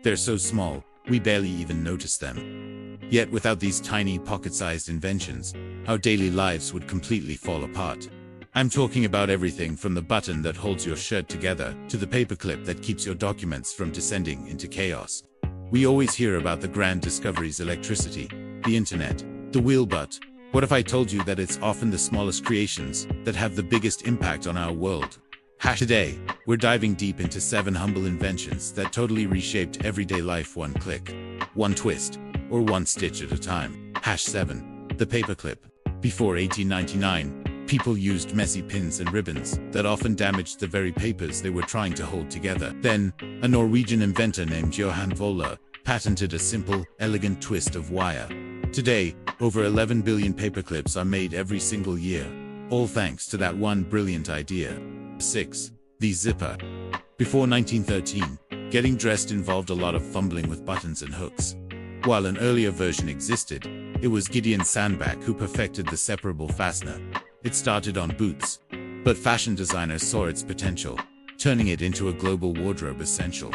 They're so small, we barely even notice them. Yet without these tiny pocket-sized inventions, our daily lives would completely fall apart. I'm talking about everything from the button that holds your shirt together to the paperclip that keeps your documents from descending into chaos. We always hear about the grand discoveries: electricity, the internet, the wheel, but what if I told you that it's often the smallest creations that have the biggest impact on our world? Today, we're diving deep into 7 humble inventions that totally reshaped everyday life, one click, one twist, or one stitch at a time. 7. The paperclip. Before 1899, people used messy pins and ribbons that often damaged the very papers they were trying to hold together. Then, a Norwegian inventor named Johan Voller patented a simple, elegant twist of wire. Today, over 11 billion paperclips are made every single year, all thanks to that one brilliant idea. 6. The zipper. Before 1913, getting dressed involved a lot of fumbling with buttons and hooks. While an earlier version existed, it was Gideon Sandbach who perfected the separable fastener. It started on boots, but fashion designers saw its potential, turning it into a global wardrobe essential.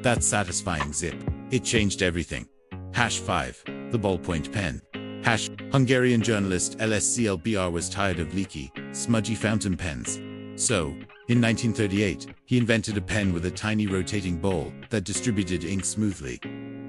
That satisfying zip, it changed everything. 5. The ballpoint pen. Hungarian journalist LSCLBR was tired of leaky, smudgy fountain pens. So, in 1938, he invented a pen with a tiny rotating ball that distributed ink smoothly.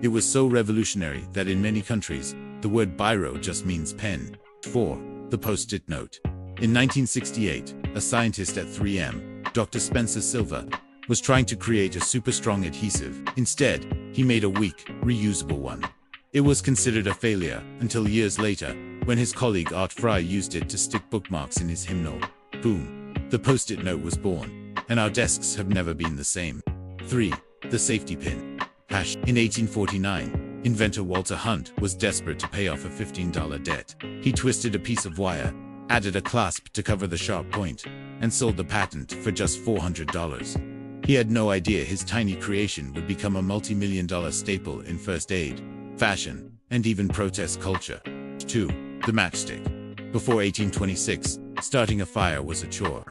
It was so revolutionary that in many countries, the word biro just means pen. 4. The post-it note. In 1968, a scientist at 3M, Dr. Spencer Silver, was trying to create a super strong adhesive. Instead, he made a weak, reusable one. It was considered a failure until years later, when his colleague Art Fry used it to stick bookmarks in his hymnal. Boom! The post-it note was born, and our desks have never been the same. 3. The safety pin. In 1849, inventor Walter Hunt was desperate to pay off a $15 debt. He twisted a piece of wire, added a clasp to cover the sharp point, and sold the patent for just $400. He had no idea his tiny creation would become a multi-million-dollar staple in first aid, fashion, and even protest culture. 2. The matchstick. Before 1826, starting a fire was a chore.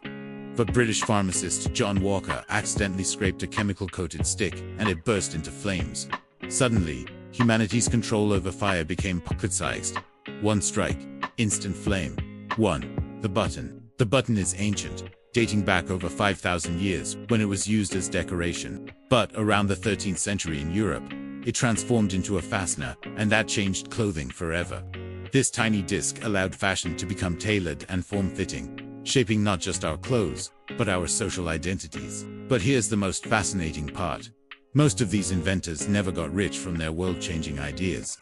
But British pharmacist John Walker accidentally scraped a chemical-coated stick, and it burst into flames. Suddenly, humanity's control over fire became pocket-sized. One strike, instant flame. 1. The button. The button is ancient, dating back over 5,000 years when it was used as decoration. But around the 13th century in Europe, it transformed into a fastener, and that changed clothing forever. This tiny disc allowed fashion to become tailored and form-fitting, shaping not just our clothes, but our social identities. But here's the most fascinating part. Most of these inventors never got rich from their world-changing ideas.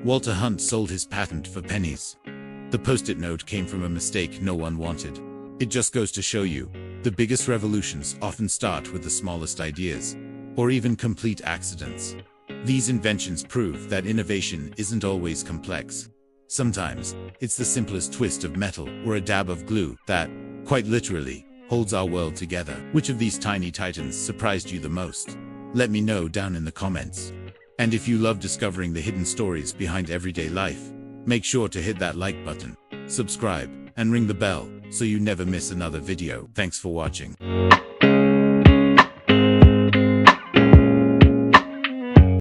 Walter Hunt sold his patent for pennies. The post-it note came from a mistake no one wanted. It just goes to show you, the biggest revolutions often start with the smallest ideas, or even complete accidents. These inventions prove that innovation isn't always complex. Sometimes, it's the simplest twist of metal or a dab of glue that, quite literally, holds our world together. Which of these tiny titans surprised you the most? Let me know down in the comments. And if you love discovering the hidden stories behind everyday life, make sure to hit that like button, subscribe, and ring the bell so you never miss another video. Thanks for watching.